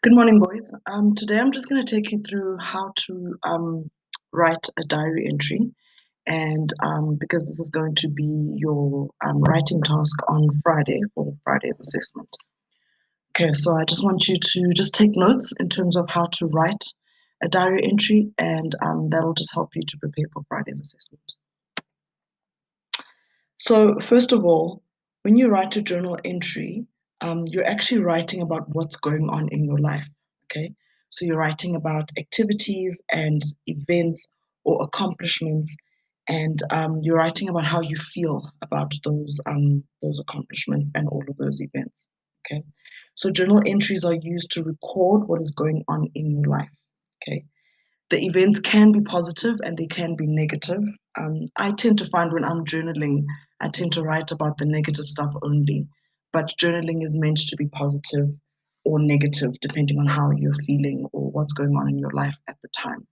Good morning, boys. Today I'm just going to take you through how to write a diary entry, and because this is going to be your writing task on Friday for Friday's assessment. Okay, so I just want you to just take notes in terms of how to write a diary entry, and that'll just help you to prepare for Friday's assessment. So first of all, when you write a journal entry, you're actually writing about what's going on in your life. Okay, so you're writing about activities and events or accomplishments, and you're writing about how you feel about those accomplishments and all of those events. Okay, so journal entries are used to record what is going on in your life. Okay, the events can be positive and they can be negative. I tend to find when I'm journaling, I tend to write about the negative stuff only, but journaling is meant to be positive or negative depending on how you're feeling or what's going on in your life at the time.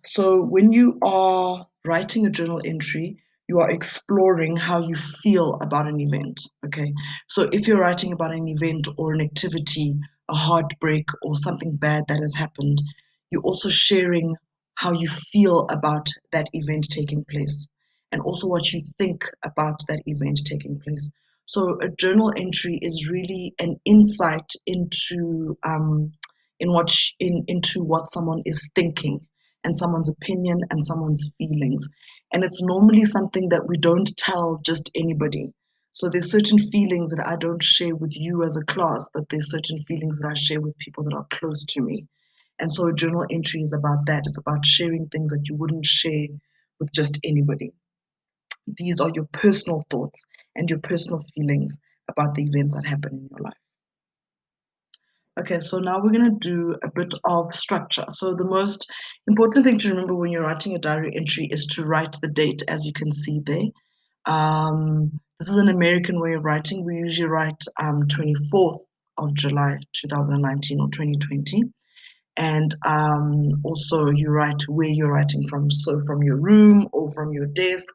So when you are writing a journal entry, you are exploring how you feel about an event. Okay. So if you're writing about an event or an activity, a heartbreak or something bad that has happened, you're also sharing how you feel about that event taking place and also what you think about that event taking place. So a journal entry is really an insight into what someone is thinking and someone's opinion and someone's feelings. And it's normally something that we don't tell just anybody. So there's certain feelings that I don't share with you as a class, but there's certain feelings that I share with people that are close to me. And so a journal entry is about that. It's about sharing things that you wouldn't share with just anybody. These are your personal thoughts and your personal feelings about the events that happen in your life. Okay, so now we're going to do a bit of structure. So the most important thing to remember when you're writing a diary entry is to write the date, as you can see there. This is an American way of writing. We usually write 24th of July 2019 or 2020. And also you write where you're writing from. So from your room or from your desk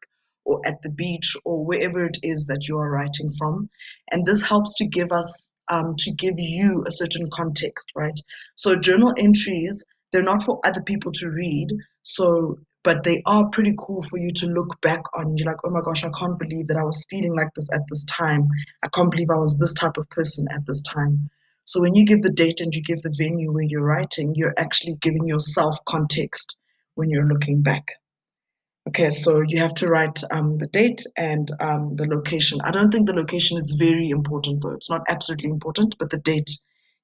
or at the beach or wherever it is that you are writing from. And this helps to give you a certain context, right? So journal entries, they're not for other people to read. So, but they are pretty cool for you to look back on. You're like, oh my gosh, I can't believe that I was feeling like this at this time. I can't believe I was this type of person at this time. So when you give the date and you give the venue where you're writing, you're actually giving yourself context when you're looking back. Okay, so you have to write the date and the location. I don't think the location is very important though. It's not absolutely important, but the date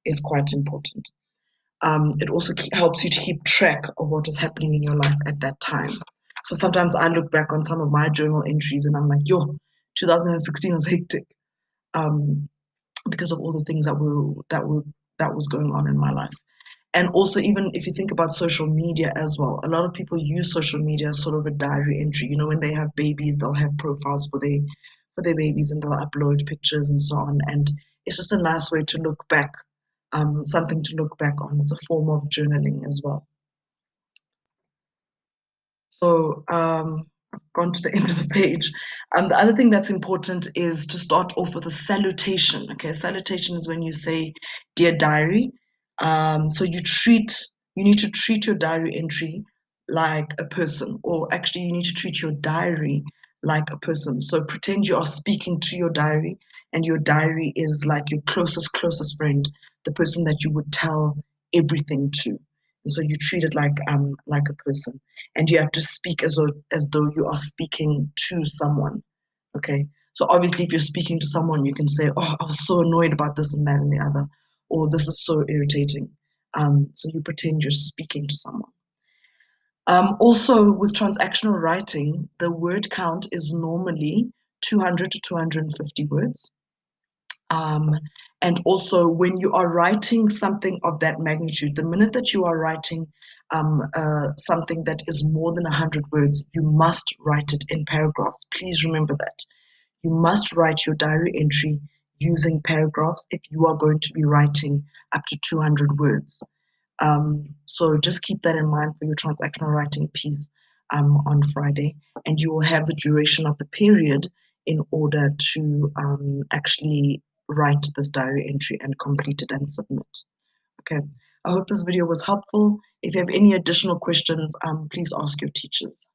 is quite important. It also helps you to keep track of what is happening in your life at that time. So sometimes I look back on some of my journal entries and I'm like, yo, 2016 was hectic. Because of all the things that was going on in my life. And also, even if you think about social media as well, a lot of people use social media as sort of a diary entry. You know, when they have babies, they'll have profiles for their babies and they'll upload pictures and so on. And it's just a nice way to look back, something to look back on. It's a form of journaling as well. So I've gone to the end of the page. The other thing that's important is to start off with a salutation. Okay, a salutation is when you say, "Dear diary." So you need to treat your diary entry like a person, or actually, you need to treat your diary like a person. So pretend you are speaking to your diary, and your diary is like your closest friend, the person that you would tell everything to. And so you treat it like a person and you have to speak as though you are speaking to someone. Okay. So obviously, if you're speaking to someone, you can say, "Oh, I was so annoyed about this and that and the other," or "This is so irritating." So you pretend you're speaking to someone. Also, with transactional writing, the word count is normally 200 to 250 words. Um, and also, when you are writing something of that magnitude, the minute that you are writing something that is more than 100 words, you must write it in paragraphs. Please remember that. You must write your diary entry using paragraphs if you are going to be writing up to 200 words. So just keep that in mind for your transactional writing piece on Friday, and you will have the duration of the period in order to actually write this diary entry and complete it and submit. Okay, I hope this video was helpful. If you have any additional questions, please ask your teachers.